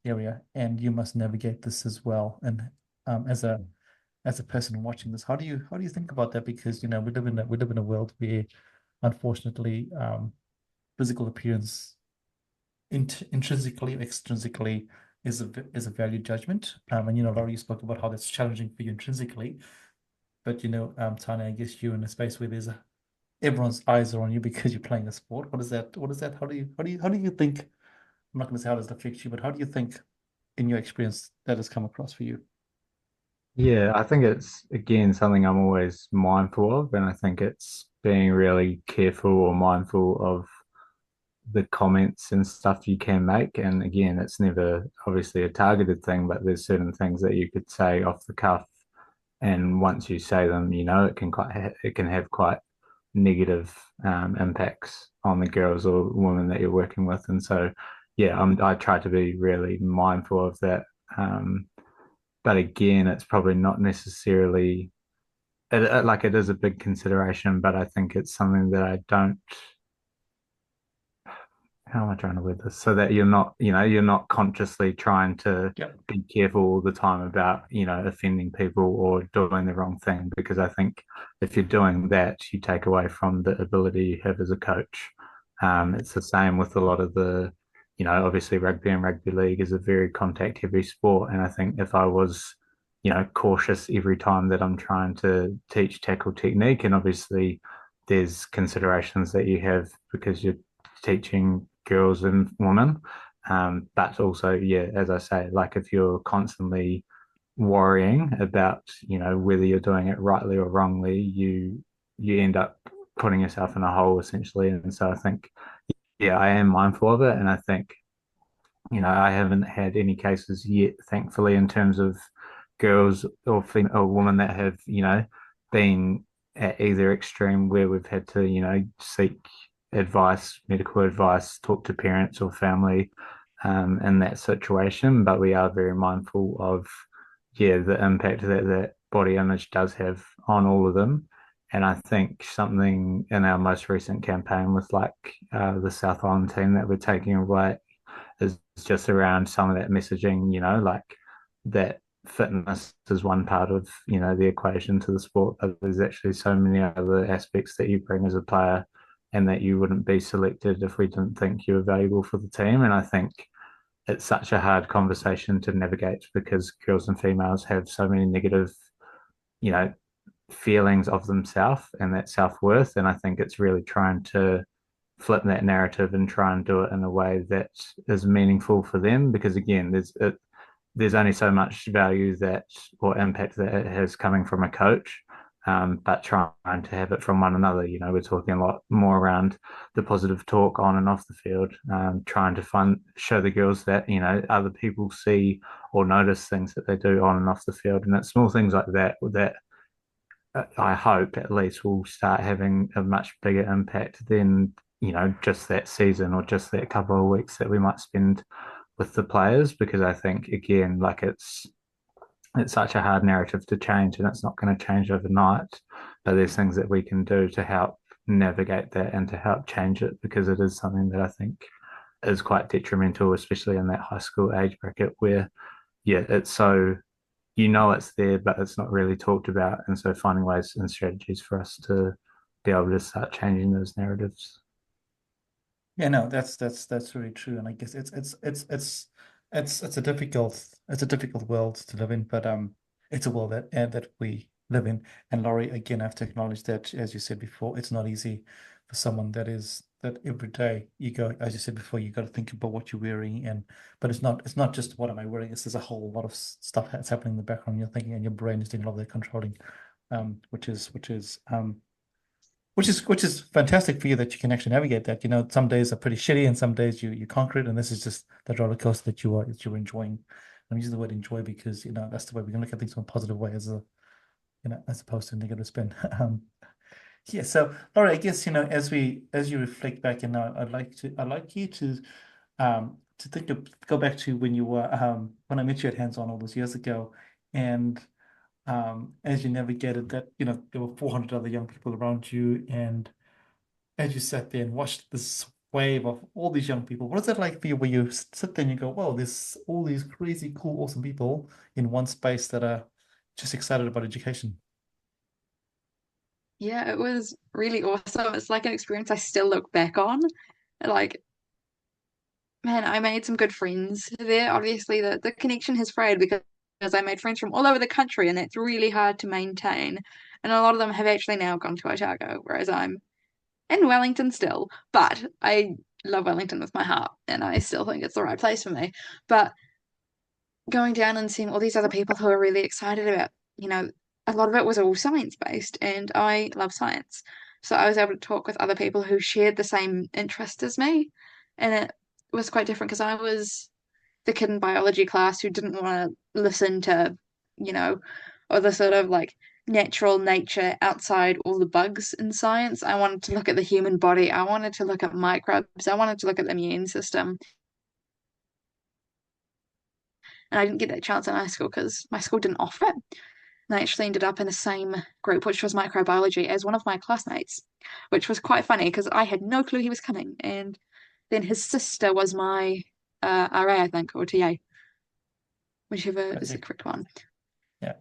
area, and you must navigate this as well. And as a person watching this, how do you think about that? Because we live in a world where, unfortunately, physical appearance, intrinsically or extrinsically, is a value judgment. And Laurie, you spoke about how that's challenging for you intrinsically, but Tanya, I guess you're in a space where everyone's eyes are on you because you're playing a sport. What is that? What is that? How do you think? I'm not going to say how does it affect you, but how do you think, in your experience, that has come across for you? Yeah, I think it's again something I'm always mindful of, and I think it's being really careful or mindful of the comments and stuff you can make. And again, it's never obviously a targeted thing, but there's certain things that you could say off the cuff, and once you say them, it can have quite negative impacts on the girls or women that you're working with. And so, yeah, I try to be really mindful of that. But again, it's probably not necessarily like it is a big consideration, but I think it's something that I don't. How am I trying to word this? So that you're not consciously trying to Yep. be careful all the time about, offending people or doing the wrong thing. Because I think if you're doing that, you take away from the ability you have as a coach. It's the same with a lot of obviously rugby and rugby league is a very contact heavy sport. And I think if I was, cautious every time that I'm trying to teach tackle technique, and obviously there's considerations that you have because you're teaching girls and women. But also, yeah, as I say, like if you're constantly worrying about, whether you're doing it rightly or wrongly, you end up putting yourself in a hole essentially. And so I think, yeah, I am mindful of it, and I think I haven't had any cases yet, thankfully, in terms of girls or female or women that have, been at either extreme where we've had to, seek advice, medical advice, talk to parents or family in that situation. But we are very mindful of, yeah, the impact that body image does have on all of them. And I think something in our most recent campaign with like the South Island team that we're taking away is just around some of that messaging, like that fitness is one part of, the equation to the sport, but there's actually so many other aspects that you bring as a player and that you wouldn't be selected if we didn't think you were valuable for the team. And I think it's such a hard conversation to navigate because girls and females have so many negative, you know, feelings of themselves and that self-worth. And I think it's really trying to flip that narrative and try and do it in a way that is meaningful for them because again there's only so much value that or impact that it has coming from a coach, but trying to have it from one another. We're talking a lot more around the positive talk on and off the field, trying to show the girls that other people see or notice things that they do on and off the field, and it's small things like that I hope at least will start having a much bigger impact than just that season or just that couple of weeks that we might spend with the players, because I think again, like it's such a hard narrative to change and it's not going to change overnight. But there's things that we can do to help navigate that and to help change it because it is something that I think is quite detrimental, especially in that high school age bracket where, yeah, it's so it's there, but it's not really talked about. And so finding ways and strategies for us to be able to start changing those narratives. Yeah, no, that's really true, and I guess it's a difficult world to live in, but it's a world that we live in. And Laurie, again, I have to acknowledge that, as you said before, it's not easy for someone that every day you go, as you said before, you got to think about what you're wearing, but it's not just what am I wearing. There's a whole lot of stuff that's happening in the background. You're thinking, and your brain is doing a lot of that controlling, which is fantastic for you that you can actually navigate that. Some days are pretty shitty and some days you conquer it, and this is just the roller coaster that you're enjoying. I'm using the word enjoy because that's the way we can look at things in a positive way as opposed to a negative spin. Yeah. So, Laura, I guess as you reflect back, and I'd like you to go back to when I met you at Hands On all those years ago, and as you navigated that, there were 400 other young people around you, and as you sat there and watched this wave of all these young people, what is it like for you where you sit there and you go, "Wow, there's all these crazy, cool, awesome people in one space that are just excited about education." Yeah, it was really awesome. It's like an experience I still look back on. Like, man, I made some good friends there. Obviously, the connection has frayed because I made friends from all over the country, and that's really hard to maintain. And a lot of them have actually now gone to Otago, whereas I'm in Wellington still. But I love Wellington with my heart, and I still think it's the right place for me. But going down and seeing all these other people who are really excited about, a lot of it was all science based, and I love science. So I was able to talk with other people who shared the same interest as me, and it was quite different because I was the kid in biology class who didn't want to listen to, you know, or the sort of like natural nature outside all the bugs in science. I wanted to look at the human body. I wanted to look at microbes. I wanted to look at the immune system. And I didn't get that chance in high school because my school didn't offer it. And I actually ended up in the same group, which was microbiology, as one of my classmates, which was quite funny because I had no clue he was coming. And then his sister was my RA, I think, or TA, whichever is the Crazy. correct one. Yeah,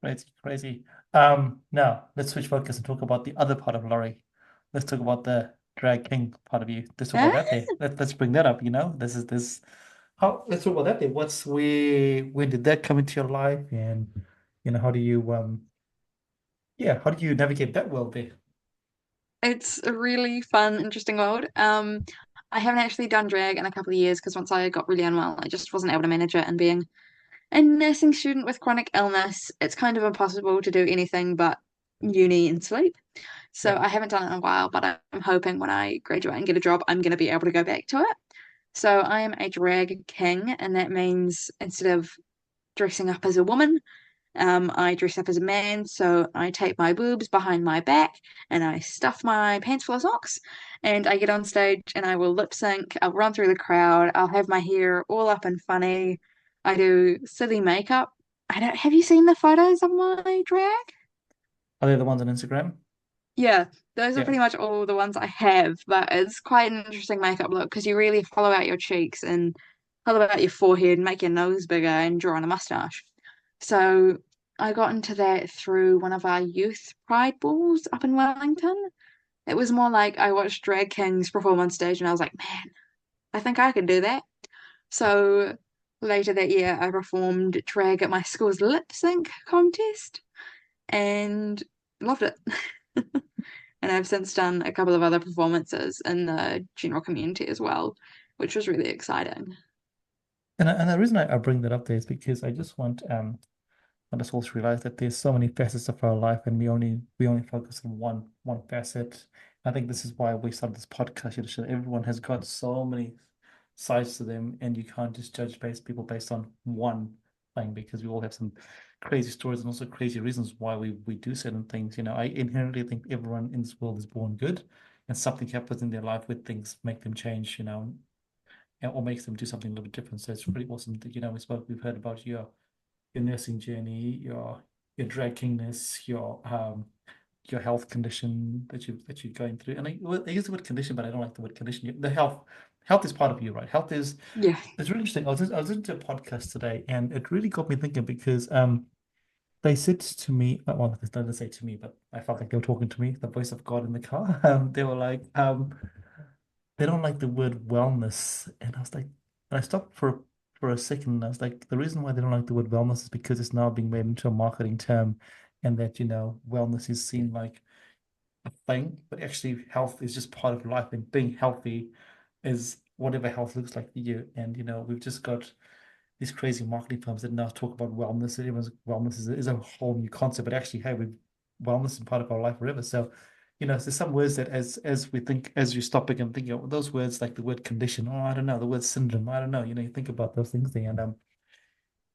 crazy, crazy. Now let's switch focus and talk about the other part of Lori. Let's talk about the drag king part of you. Let's talk about Ah, that there. Let's bring that up, This is this how let's talk about that there. When did that come into your life? And how do you how do you navigate that world there? it's a really fun, interesting world. I haven't actually done drag in a couple of years because once I got really unwell, I just wasn't able to manage it. And being a nursing student with chronic illness, it's kind of impossible to do anything but uni and sleep. So Yeah. I haven't done it in a while, but I'm hoping when I graduate and get a job, I'm going to be able to go back to it. So I am a drag king, and that means instead of dressing up as a woman, I dress up as a man, so I tape my boobs behind my back and I stuff my pants full of socks. And I get on stage and I will lip sync. I'll run through the crowd. I'll have my hair all up and funny. I do silly makeup. I don't, have you seen the photos of my drag? Are they the ones on Instagram? Yeah, those are Yeah. pretty much all the ones I have, but it's quite an interesting makeup look because you really hollow out your cheeks and hollow out your forehead and make your nose bigger and draw on a mustache. So I got into that through one of our youth pride balls up in Wellington. It was more like I watched drag kings perform on stage and I was like, man, I think I can do that. So later that year, I performed drag at my school's lip sync contest and loved it. And I've since done a couple of other performances in the general community as well, which was really exciting. And the reason I bring that up there is because I just want I just also realize that there's so many facets of our life, and we only focus on one facet. I think this is why we started this podcast. Everyone has got so many sides to them, and you can't just judge people based on one thing because we all have some crazy stories and also crazy reasons why we do certain things. I inherently think everyone in this world is born good, and something happens in their life where things make them change. Or makes them do something a little bit different. So it's really awesome that we've heard about your nursing journey, your drag kingness, your health condition that you're going through. And I use the word condition, but I don't like the word condition. The health is part of you, right? Health is Yeah. it's really interesting. I was listening to a podcast today, and it really got me thinking because they said to me, well, they didn't say to me, but I felt like they were talking to me, the voice of God in the car. They were like, they don't like the word wellness. And I was like, and I stopped for a second and I was like, the reason why they don't like the word wellness is because it's now being made into a marketing term, and that, wellness is seen like a thing, but actually health is just part of life, and being healthy is whatever health looks like for you. And we've just got these crazy marketing firms that now talk about wellness. Everyone's wellness is a whole new concept, but actually, hey, wellness is part of our life forever. So, there's some words that as you stop and think of those words, like the word condition, oh, I don't know, the word syndrome, I don't know, you think about those things there. And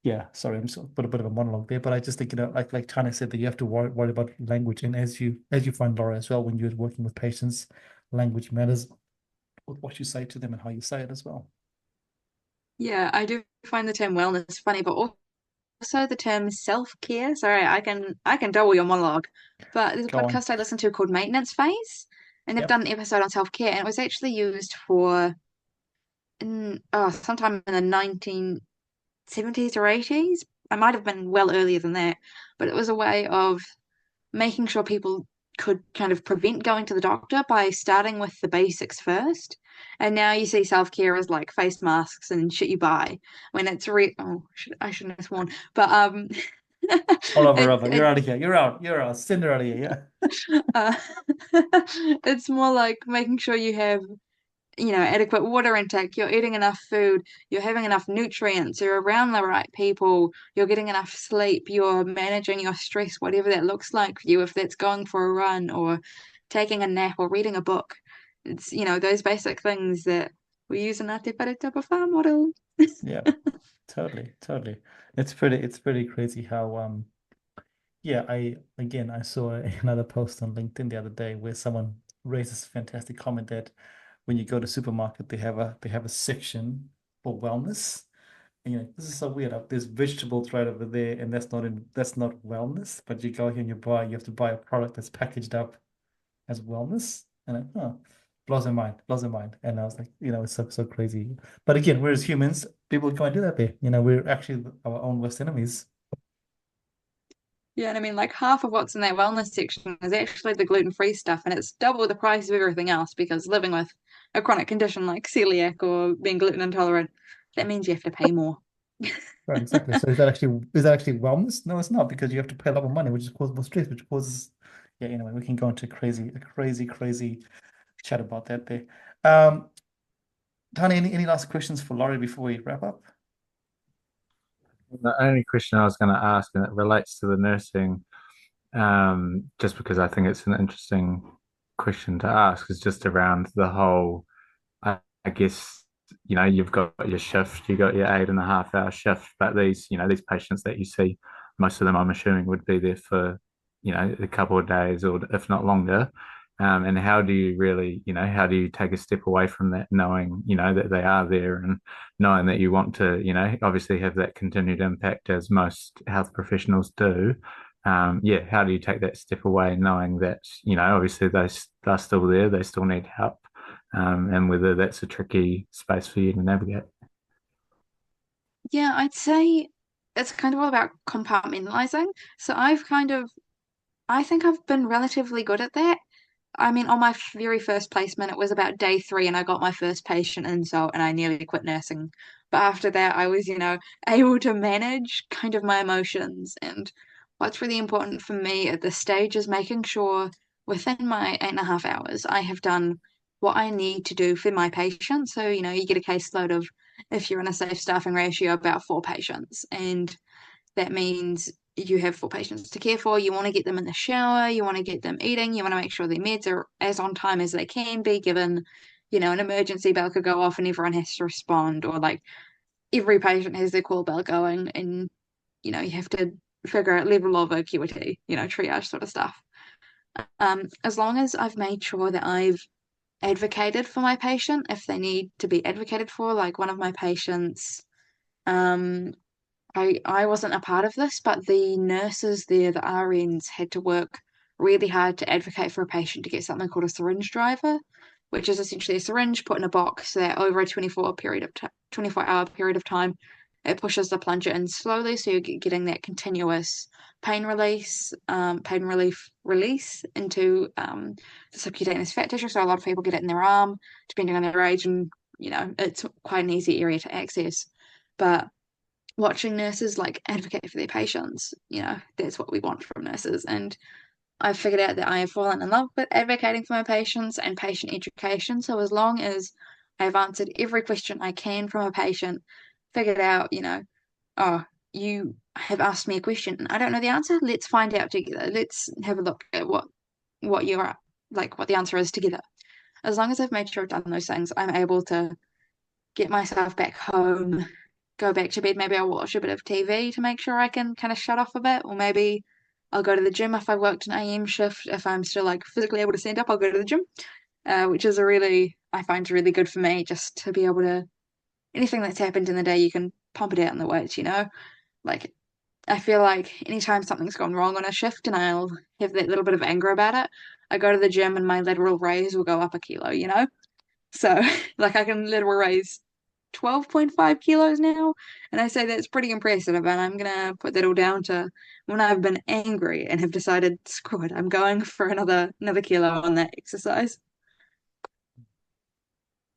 yeah, sorry, I'm just put a bit of a monologue there, but I just think, like Tanya said, that you have to worry about language. And as you find, Laura, as well, when you're working with patients, language matters with what you say to them and how you say it as well. Yeah, I do find the term wellness funny, but also the term self-care. Sorry, I can double your monologue. But there's a Go on. podcast I listened to called Maintenance Phase, and they've Yep. done an episode on self-care, and it was actually used for sometime in the 1970s or 80s. I might have been well earlier than that, but it was a way of making sure people could kind of prevent going to the doctor by starting with the basics first. And now you see self-care as like face masks and shit you buy when it's I shouldn't have sworn, but Oliver, It, Robert, you're it out of here. You're out. You're out. Send her out of here. Yeah. uh, it's more like making sure you have, adequate water intake, you're eating enough food, you're having enough nutrients, you're around the right people, you're getting enough sleep, you're managing your stress, whatever that looks like for you, if that's going for a run or taking a nap or reading a book. It's, those basic things that we use in our Te Pareta Pawha model. Yeah. Totally. Totally. It's pretty crazy how yeah, I saw another post on LinkedIn the other day where someone raised this fantastic comment that when you go to supermarket, they have a section for wellness. And you're like, this is so weird. There's vegetables right over there, and that's not wellness. But you go here and you have to buy a product that's packaged up as wellness. And blows my mind, blows my mind. And I was like, it's so crazy. But again, we're as humans, people can't do that there. We're actually our own worst enemies. Yeah, and I mean, like half of what's in that wellness section is actually the gluten-free stuff, and it's double the price of everything else because living with a chronic condition like celiac or being gluten intolerant, that means you have to pay more. Right, exactly. So is that actually wellness? No, it's not because you have to pay a lot of money, which causes more stress, which causes yeah, anyway, we can go into a crazy chat about that there. Um, Tony, any last questions for Laurie before we wrap up? The only question I was going to ask, and it relates to the nursing, just because I think it's an interesting question to ask, is just around the whole, I guess, you've got your shift, you've got your 8.5 hour shift, but these patients that you see, most of them, I'm assuming, would be there for, a couple of days or if not longer. And how do you really, how do you take a step away from that, knowing, that they are there and knowing that you want to, obviously have that continued impact as most health professionals do. Yeah, how do you take that step away, knowing that, obviously they're still there, they still need help, and whether that's a tricky space for you to navigate. Yeah, I'd say it's kind of all about compartmentalizing. So I think I've been relatively good at that. I mean, on my very first placement, it was about day three, and I got my first patient insult, and I nearly quit nursing. But after that, I was, able to manage kind of my emotions. And what's really important for me at this stage is making sure within my 8.5 hours, I have done what I need to do for my patient. So, you get a caseload of, if you're in a safe staffing ratio, about four patients. And that means you have four patients to care for. You want to get them in the shower, you want to get them eating, you want to make sure their meds are as on time as they can be, given, an emergency bell could go off and everyone has to respond, or like every patient has their call bell going, and you have to figure out level of acuity, triage sort of stuff. As long as I've made sure that I've advocated for my patient if they need to be advocated for, like one of my patients, um, I wasn't a part of this, but the nurses there, the RNs, had to work really hard to advocate for a patient to get something called a syringe driver, which is essentially a syringe put in a box that over a 24-hour period of time, it pushes the plunger in slowly, so you're getting that continuous pain relief release into the subcutaneous fat tissue. So a lot of people get it in their arm, depending on their age, and it's quite an easy area to access. But watching nurses like advocate for their patients, that's what we want from nurses. And I've figured out that I have fallen in love with advocating for my patients and patient education. So as long as I've answered every question I can from a patient, figured out, oh, you have asked me a question and I don't know the answer, let's find out together. Let's have a look at what you're like, what the answer is together. As long as I've made sure I've done those things, I'm able to get myself back home, go back to bed. Maybe I'll watch a bit of TV to make sure I can kind of shut off a bit, or maybe I'll go to the gym if I worked an AM shift. If I'm still like physically able to stand up, I'll go to the gym, which is I find really good for me just to be able to, anything that's happened in the day, you can pump it out in the weights. Like, I feel like anytime something's gone wrong on a shift and I'll have that little bit of anger about it, I go to the gym and my lateral raise will go up a kilo. So, like, I can lateral raise 12.5 kilos now. And I say that's pretty impressive. And I'm going to put that all down to when I've been angry and have decided, screw it, I'm going for another kilo on that exercise.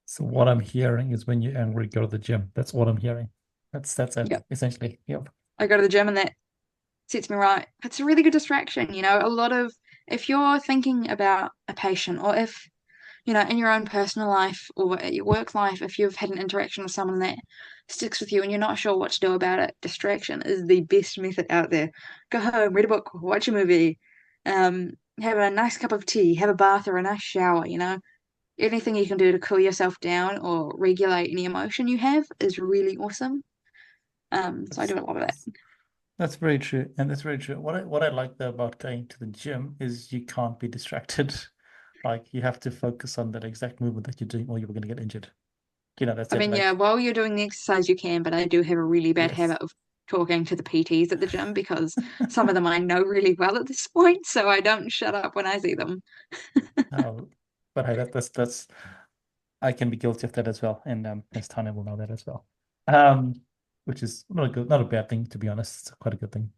So what I'm hearing is when you're angry, go to the gym. That's what I'm hearing. That's it, Yep. essentially. Yep. I go to the gym and that sets me right. It's a really good distraction, if you're thinking about a patient, or if, in your own personal life or at your work life, if you've had an interaction with someone that sticks with you and you're not sure what to do about it, distraction is the best method out there. Go home, read a book, watch a movie, have a nice cup of tea, have a bath or a nice shower, Anything you can do to cool yourself down or regulate any emotion you have is really awesome. So I That's do a lot of that. that's very true, and that's very true. What I like though about going to the gym is you can't be distracted. Like you have to focus on that exact movement that you're doing, or you're going to get injured. That's I it. mean, yeah, Like while you're doing the exercise, you can, but I do have a really bad yes. habit of talking to the PTs at the gym because some of them I know really well at this point, so I don't shut up when I see them. Oh, but hey, that's I can be guilty of that as well, and as Tanya will know that as well. Um, which is not a bad thing to be honest. It's quite a good thing.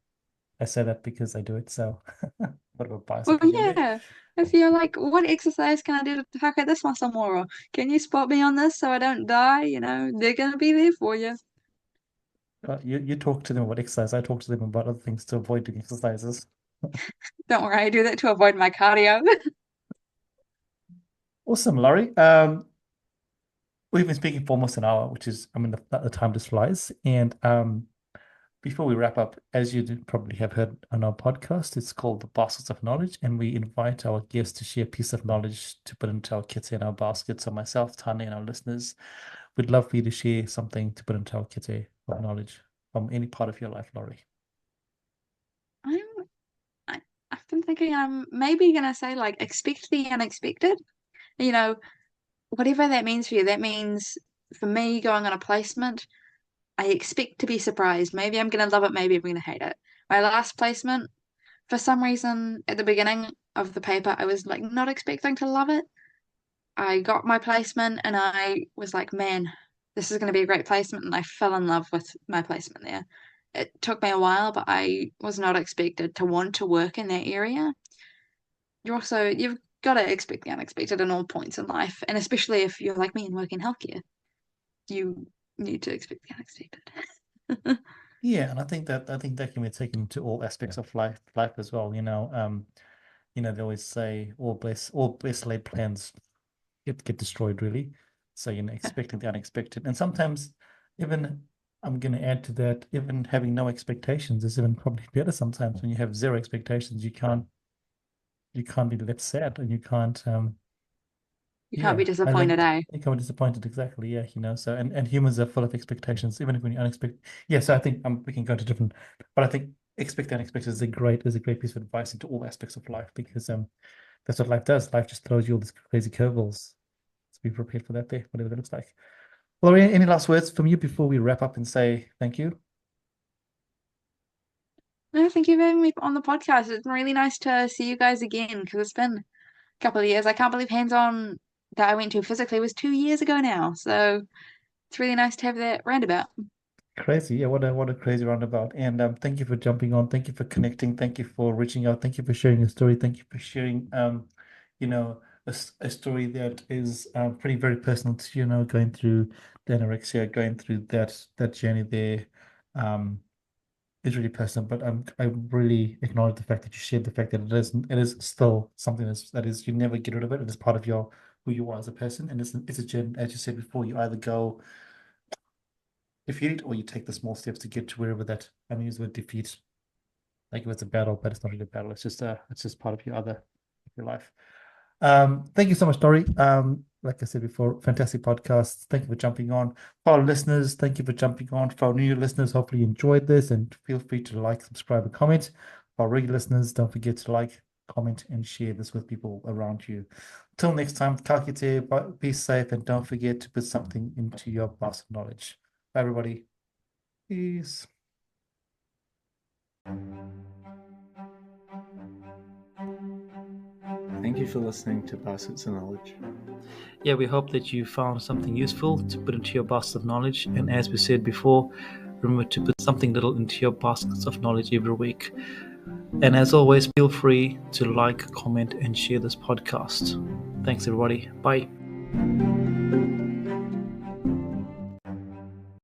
I say that because I do it, so bit of a bias Well, opinion there. yeah, if you're like, what exercise can I do to target this muscle more? Or can you spot me on this so I don't die? They're gonna be there for you. You talk to them about exercise. I talk to them about other things to avoid doing exercises. Don't worry, I do that to avoid my cardio. Awesome, Laurie. We've been speaking for almost an hour, which is, I mean, the time just flies. And before we wrap up, as you probably have heard on our podcast, it's called the Baskets of Knowledge, and we invite our guests to share a piece of knowledge to put into our kits and our baskets. So myself, Tanya, and our listeners, we'd love for you to share something to put into our kit of knowledge from any part of your life, Laurie. I'm, I've been thinking I'm maybe gonna say like expect the unexpected. You know, Whatever that means for you, that means for me going on a placement, I expect to be surprised. Maybe I'm going to love it, maybe I'm going to hate it. My last placement, for some reason, at the beginning of the paper, I was like not expecting to love it. I got my placement and I was like, man, this is going to be a great placement. And I fell in love with my placement there. It took me a while, but I was not expected to want to work in that area. You've got to expect the unexpected in all points in life. And especially if you're like me and work in healthcare, you need to expect the unexpected. Yeah, and I think that can be taken to all aspects of life as well. They always say all best laid plans get destroyed really. So, expecting the unexpected. And sometimes even I'm gonna add to that, even having no expectations is even probably better sometimes. When you have zero expectations, you can't be left sad, and you can't You can't be yeah, I think disappointed, eh? I think I'm disappointed exactly. Yeah, so and humans are full of expectations, even if when you unexpected. Yeah, so I think we can go to different, but I think expect the unexpected is a great piece of advice into all aspects of life, because that's what life does. Life just throws you all these crazy curveballs. So be prepared for that there, whatever that looks like. Well, Lori, any last words from you before we wrap up and say thank you? No, thank you for having me on the podcast. It's been really nice to see you guys again because it's been a couple of years. I can't believe hands-on that I went to physically was 2 years ago now. So it's really nice to have that roundabout. Crazy, yeah. What a crazy roundabout. And thank you for jumping on. Thank you for connecting. Thank you for reaching out. Thank you for sharing your story. Thank you for sharing a story that is pretty very personal to going through the anorexia, going through that journey there. Um, is really personal. But I really acknowledge the fact that you shared the fact that it is still something that is you never get rid of it. It is part of who you are as a person, and it's a journey. As you said before, you either go defeat, or you take the small steps to get to wherever that. I mean, use the word defeat like if it's a battle, but it's not really a battle. It's just part of your life. Thank you so much, Dory. Like I said before, fantastic podcast. Thank you for jumping on. For our listeners, thank you for jumping on. For our new listeners, hopefully you enjoyed this, and feel free to like, subscribe, and comment. For our regular listeners, don't forget to like, comment, and share this with people around you. Till next time, ka kite, be safe, and don't forget to put something into your basket of knowledge. Bye, everybody. Peace. Thank you for listening to Baskets of Knowledge. Yeah, we hope that you found something useful to put into your basket of knowledge. And as we said before, remember to put something little into your baskets of knowledge every week. And as always, feel free to like, comment, and share this podcast. Thanks, everybody. Bye.